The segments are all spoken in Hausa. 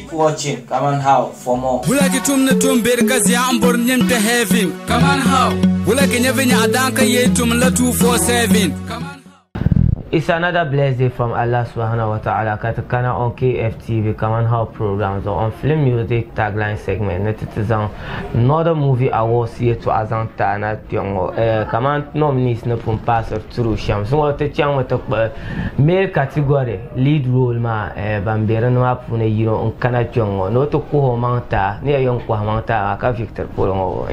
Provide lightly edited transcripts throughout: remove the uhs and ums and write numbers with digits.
Keep watching. Come on, how for more. Bulaki tumne tumber kazi ambor nyente heavy. Come on, how. Bulaki nyevenya adanka ye tumla 247. Come on. It's another blessed day from Allah subhanahu wa ta'ala. Katakana on KFTV, come on how programs on film music tagline segment. Netizan another movie awards here to Azanta na tiongo. Come on nominees na pun pass of through sham. So what the chang with male category lead role ma bambera no apune yiro on kana tiongo. No to ko manta ne yon ko manta ka Victor Polongo.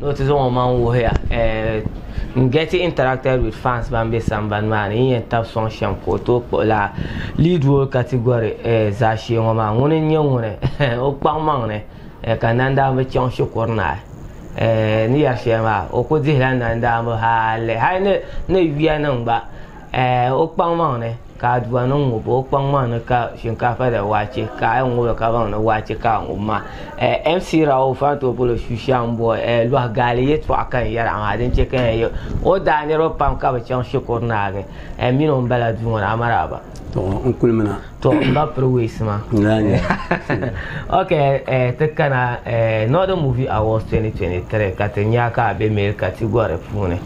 No to zo man wo here getting interacted with fans bambe samban man in tap son shampoo to la lead role category zashi ngoma ngone nyongone o pangmang ne kananda me chong shukorna ni ya shema o ko dilanda nda mo hale hay ne wiya nan ba o pangmang ne ka duwa non ngo o pangmang ne ka shinkafa da wace ka ngo ka ban na wace ka umma MC RAUF to bolo shushambo lo galiye to akan yara amadin ce kan yo o da ne ro pam ka ba chon shukurna ge mino mbala dungona amaraba to on kulmina to ba prowisma okay tekana another movie awards 2023 katenya ka be male category fune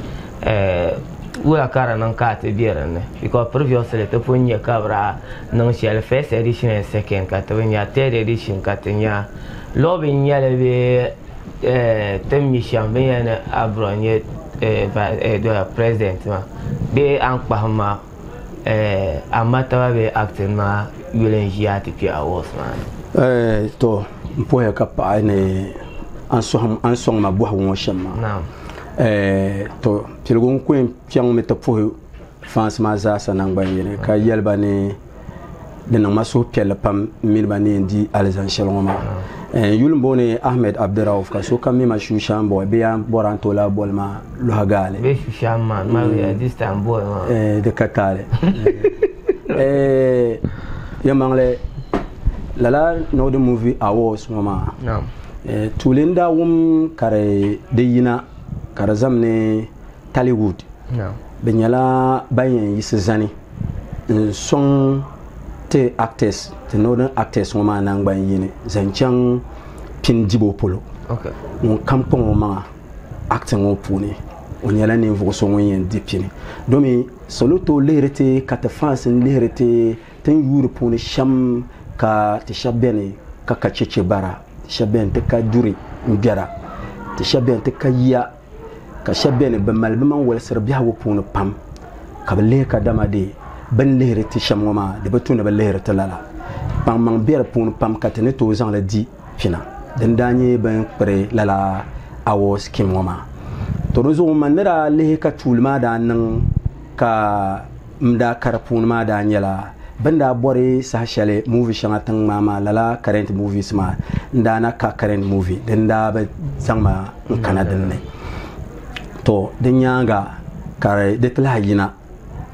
ula kara nan ka te bierane because previously te punya kabra nan shell first edition and second katenya third edition katenya lobby nyale be temishan be yana abronye do president ma be an pahma amata be acting ma yulenjia ti awards man to mpoya kapa ne an song ma bo won shama now to pilgon ko piang me to po fans ma za sanangba yene ka yelba ne dina maso piel pam mirba ne ndi alzan sheloma yulmbo ne Ahmed Abdurrauf ka so kam mi ma shushan bo be ya boranto la bolma lo hagale be shushan man ma this time boy de kakale yamangle lala no the movie awards mama no tulinda kare de yina karazam ne Tollywood no benyala bayen yisizani song te actors te northern actors woma nangban yini zanchang pin dibo polo okay mon kampon woma acting opuni onyala ne vuso won dipini domi soluto lerete kata fans lerete ten Europe ne sham ka te shabene ka kacheche bara shaben te ka duri ngara te shaben te ka ya ka shabene be malbama wal serbiya wo punu pam ka le ka damade ben lehre ti shamoma de batuna be lehre talala pam mang bier punu pam ka tene to zan la di fina den danye ben pre lala awos kimoma to rozo manera lehe ka tulma da nan ka mda karpun ma da nyala banda bore sa shale movie shanga tang mama lala current movies ma ndana ka current movie den da ba zangma Canada ne to den yanga kare de tla yina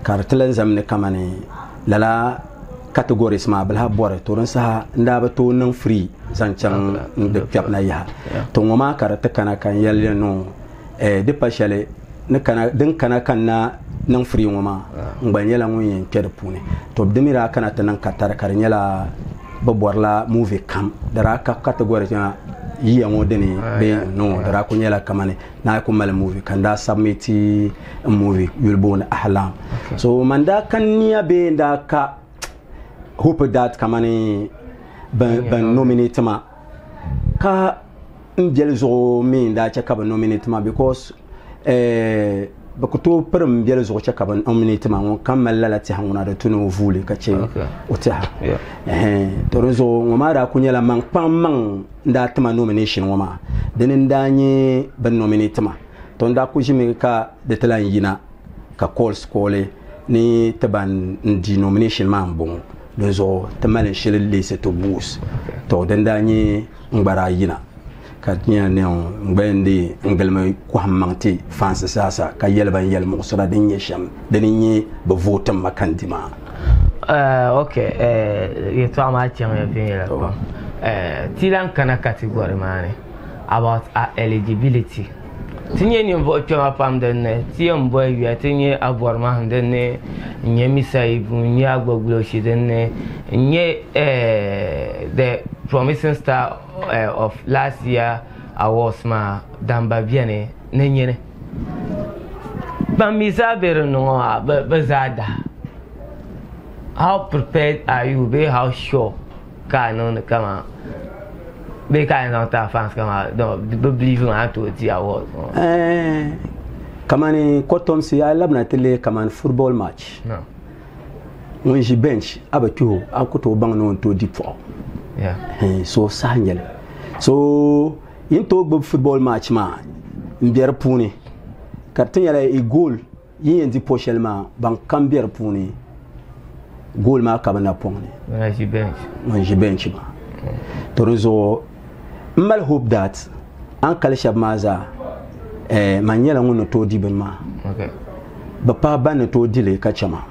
kar tlan zamne kamane lala categories ma bala bore to ran sa nda ba to nan free zanchang de piap na ya to ngoma kar ta kana kan yalle no de pashale ne kana den kana kan na nan free ngoma ngbanyela ngun kede pune to demira kana ta nan katar kar nyala baborla movie kam dara ka category na yiya modeni be no dara ko nyala kamane na ko mal movie kanda submiti movie yulbon ahlam so manda kan niya be nda ka hope that kamane ban nominate ma ka mbelzo mi nda cha ka ban nominate ma because bakuto perm mbelzo cha ka ban nominate ma won kamal la ti hanguna da tunu vule ka che ota to rezo ngomara kunyala man pam nda tama nomination woma denen danye ban nominate ma to nda ku jimi ka de tlan yina ka calls kole ni taban ndi nomination ma bon lezo tamale shele lese to bus to den danye ngbara yina ka nya ne ngbendi ngelme ko hammanti fans sasa ka yelban yel mo sura den yesham den yi be vote makandima okay yeto ama chama bien tilan kana category mane about eligibility tinye ni mbo choma pam denne ti mbo wi tinye aborma denne nye misaibu nye agboglo shi denne nye the promising star of last year awards ma damba biene nenyene bamisa berno bazada. How prepared are you? Be how sure can on come out? Be kind of fans come out. Don't believe in how to the award. Come on, Cotton say I love Natalie. Come on, football match. No. When she bench, about you, I could to bang on to deep fall. Yeah. So Sanyel. So into football match ma, mbier puni. Captain yala a goal. Ye and the pochel ma, bang cambier puni. Goal ma kabana poni. When she bench. When she bench ma. Toronzo, mal hope that Uncle Shabmaza, Maniela no to dibema. Okay. Bapa ban to dile kachama.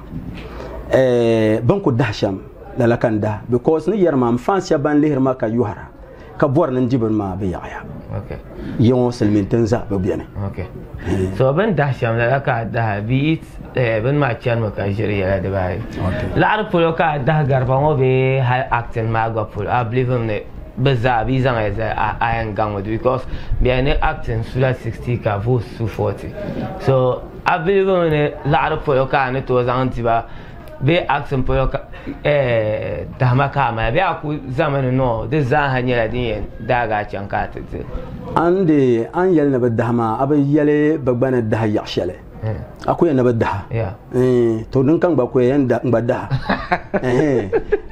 Banko dasham la lakanda because ni yerma fancy ban lehma ka yuhara. Ka bor nan dibema be yaya. Okay. Yon selmintenza be bien. Okay. So ben dasham la lakada be it ben ma chan ma ka jiri ya de bai. Okay. La arab polo ka da garba mo be high acting ma go polo. I believe him ne bezabi zang as I am gang with because be an acting sula 60 ka vo su 40. So I believe him ne la arab polo ka ne to zantiba be acting polo ka dama ka ma be aku zaman no de za hanya din daga chan ka tete. Ande an yel na badama abe yele bagbana da yakshele. Aku yana badda to dun kan ba ko yanda badda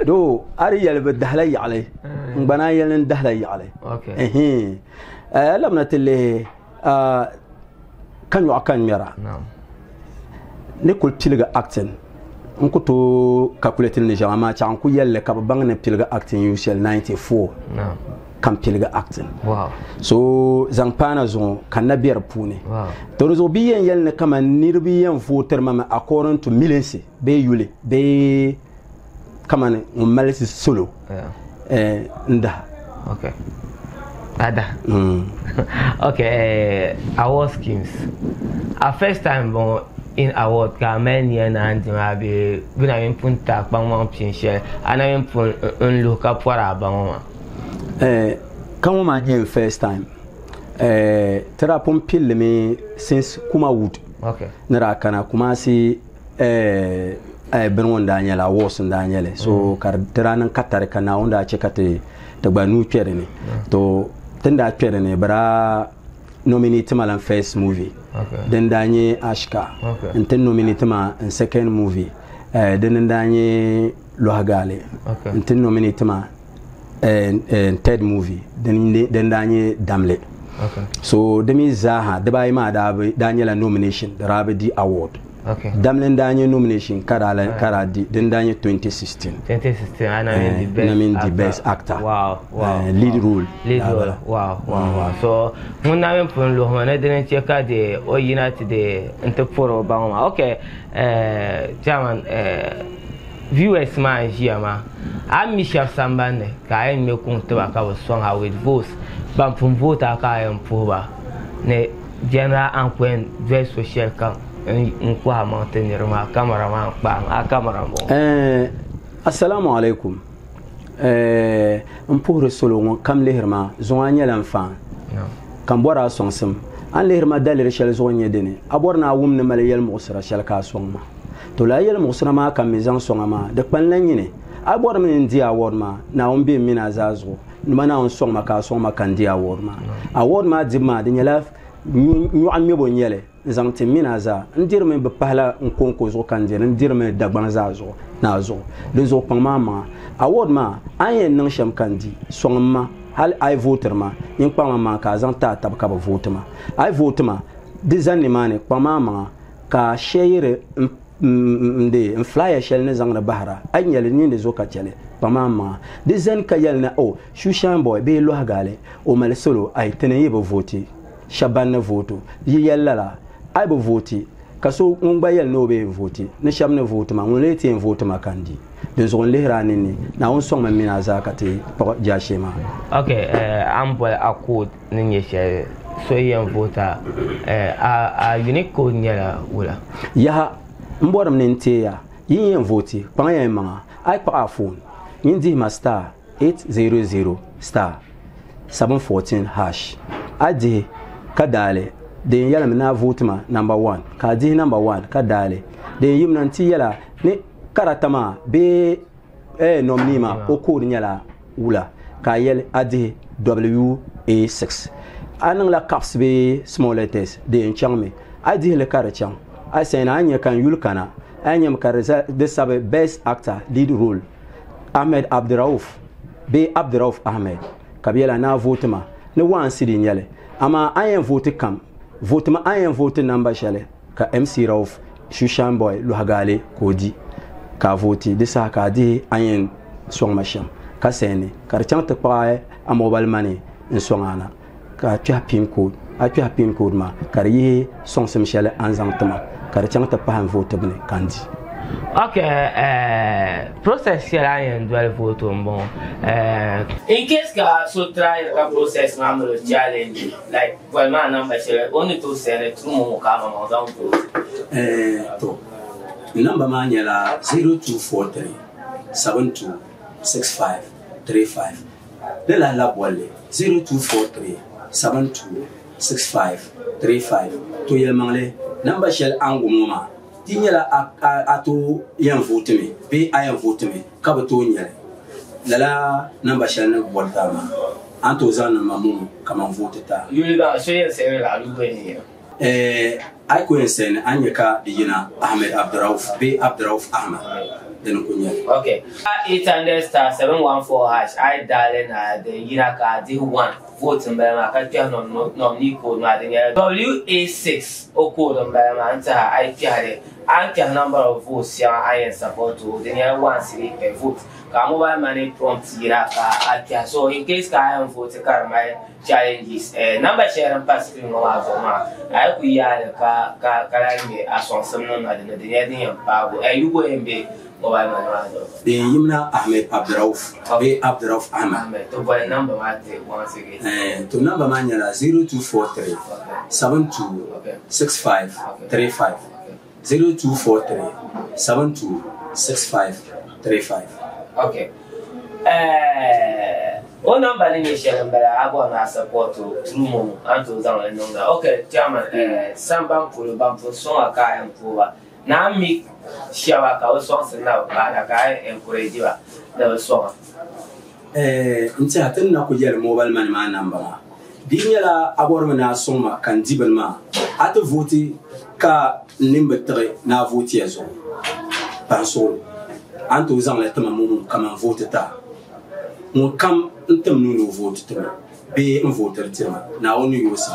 do ari yal badda la yale bana yalen dahla yale okay lamna tele kan yo kan mera ne kul tilga acting on ko to calculate ne jama cha ku yelle ka bang ne tilga acting UCL 94 kam tilga acting wow so zampana zon kan na bier pune wow to zo biyen yel ne kama nirbiyen voter mama according to millions be yule be kama ne malisi solo nda okay ada okay award schemes our first time bon in award ka men yen and ma be bina min punta pa mo pinche ana min pun un loka pora ba mo quand on m'a dit first time tera pom pile me since kuma wood okay nara kana kuma si ben wonda nyala wos ndanyele so kar tera nan katare kana onda chekate Dagbani kwere ne to tenda kwere ne bara nominate malan first movie then danye ashka then nominate ma second movie then danye lohagale then nominate ma third movie then danye damle so demi zaha deba ima da daniela nomination the rabedi award damle danye nomination karadi then danye 2016 and I mean the best actor wow lead role wow so mun na men pon lo hone den cheka de o united de enteporo bangoma okay chairman viewers man jiama am Michel Sambane ka en me kun to aka song ha with votes bam pum vote aka en poba ne general anquen very social kan en kwa maintenir ma cameraman pa cameraman assalamu alaikum pour solo kam lehirma zoanya l'enfant kam bora sonsum an lehirma dalir shal zonya dene aborna wumne malayel musra shal ka songma to la yel musra ma kam mizan songama de panlan yine abor min dia awordma na on be mina zazo mana on songma ka songma kan dia awordma dima de nyala ñu an mebo nyele zangte mina za ndirme be pahla nkonko zo kan dire ndirme Dagbani zazo na zo de zo pamama awordma ayen nan sham kandi songma hal ay voterma yin pamama ka zanta tab ka votema ay votema de zanni mane pamama ka sheyre nde flyer shell ne zangna bahra ay nyele ni de zo ka chele pamama de zan ka yelna o shushan boy be lo hagale o mal solo ay tene yebo voti shaban voto yella ay bo voti kaso ngba yel no be voti ne sham ne voto ma ngole ti voto ma kandi de zo lehra ni na on song ma mina zakate pa jashema okay am boy akod ni nyeshe so yen vota a unique code nyala wala ya mbodam nente ya yin vote pa yan ma ai pa phone yin di master 800 star 714 hash adi kadale de yala na vote ma number 1 ka di number 1 kadale de yim nanti yala ni karatama be nomni ma o code nyala wula ka yel adi WA6 anang la caps be small letters de enchangme adi le karachang I say anya kan yulkana anya kareza de sabe best actor lead role Ahmed RAUF be RAUF Ahmed kabila na vote ma ne wan sidi nyale ama anya vote kam vote ma anya vote number shale ka MC RAUF Shushan boy lo hagale kodi ka vote de sa ka di anya song masham ka sene karachang te pa a mobile money in songana ka twa pin code a twa pin code ma kariye song sem shale anzantama karachang te pa vote bne kandi. Okay, process yala yen dual vote bon. In case ka so try ka process mamlo challenge like well man number share only to send through mo ka ma down vote. To number man yala 0243 726535 de la bolle 0243 726535 to yel mangle number shell angumoma tinyala ato yan vote me be ayan vote me ka bato nyale lala number shell na bolta ma anto zana mamu kama vote ta Yuliga so yen sere la lu ni ay ko sen anyaka dijina Ahmed RAUF be RAUF Ahmed den ko nyale. Okay 800 star 714 hash I dial na the yiraka di 1 vote mbema ka tia no ni ko na de WA6 o code mbema anta I tia anke number of votes ya I support to the near one city per vote ka mobile money prompt yiraka atia so in case ka I vote ka my challenges number share and pass screen no azoma I ku ya ka me asonsum no na de near de pa go you go mbe mobile money de yimna Ahmed RAUF be RAUF Ahmed to boy number once again to number man yala 0243 726535 0243 726535. Okay. O number ni share number abo na support through mo anto zan no na. Okay, chairman samba mpulu bampo so aka empuwa. Na mi shawa ka o so na ba ka encourage ba da so. Nti atin na ko yel mobile man ma number ma. Dinyala abor na soma kan dibal ma. Ata vote ka nimbe tre na vote yazo. Pansol. Anto zan la tama mum kama vote ta. Mo kam ntem no vote ta. Be un voter tema na onu yosi.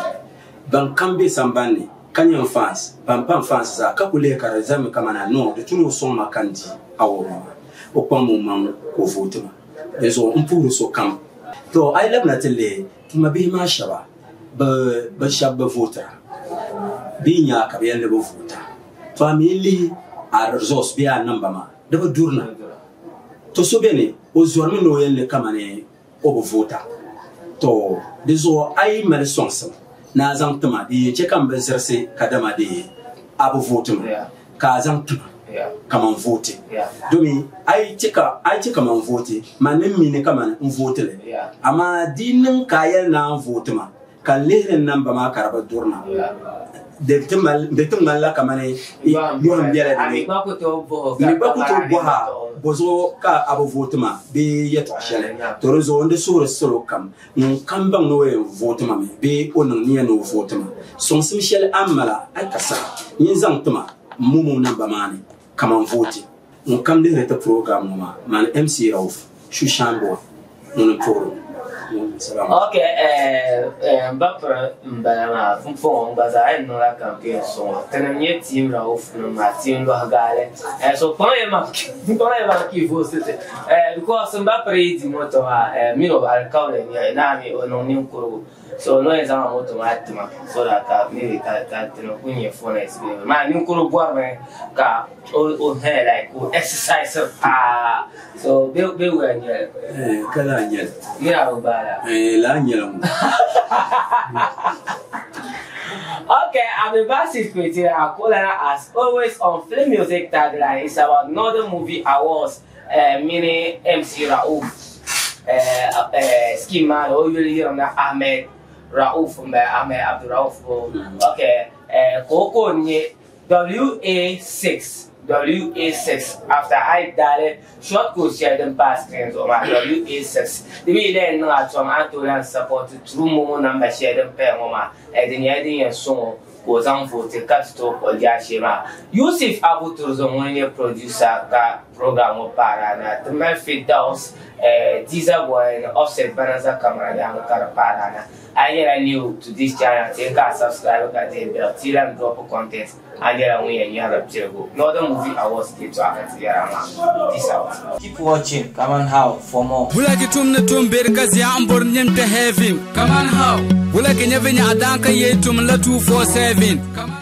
Ban kambe sambani kanyan fans pam fans za ka kule ka zame kama na no de tuno soma kandi aworo. O kwa mo man ko vote ma. Ezo mpuru so kam. To I love na tele tuma be ma shaba ba shabba voter. Binya ka be le voter. Family a resource be a number ma. Da ba durna. To so bene o zormi no yelle kama ne o voter. To dezo ai mal sonsa na zan tuma di che kan ben serse kadama di abu vote ma. Ka zan tuma. Kama vote. Domi ai chika man vote manin mine kama vote le. Ama dinin kayel na vote ma kan lehren namba ma karaba durna. De tumal la kama ne yon biere de. Mi ba ko to boha bozo ka abu vote ma be yet shele. Torozo onde sura solo kam kam bang no vote ma be onan ni no vote ma. Son simshel amala ai kasa yin zan tuma mumu namba mani. Kama vote on kam de reta programme ma man MC RAUF Shushan boy on pro. Okay mbapra mbana fumfon baza ai no la campaign so tenanye team RAUF no ma team lo hagale so point ma ki você because mbapra di moto mi no al kaule ni na mi no ni nkuru so no exam moto ma so that mi ta no kunye phone experience ma ni nkuru boa me ka o he like o exercise so be we anya kala anya mira ba Okay, I'm the bassist critic. I call her as always on Film Music Tagline. It's about Northern Movie Awards, mini MC RAUF, Ski Man, or you hear Ahmed RAUF from Ahmed Abdul RAUF. Okay, Coco WA6. WA6 after I died short course shared them past names on my WA6. The way then not from Antoine support true moment number shared them pair mama and the ending and song goes on for the cut stop or Yashima. Yusuf Abu Turzon when your producer program of Parana, the Melfi Dolls, Diza Boy, Offset Banaza Camera, Parana. I new to this channel, take a subscribe at the bell, till and drop of content. And then we are Northern Movie Awards get to this out. Keep watching. Come on, how for more. Come on, how? Will I can never adanka ye to 247.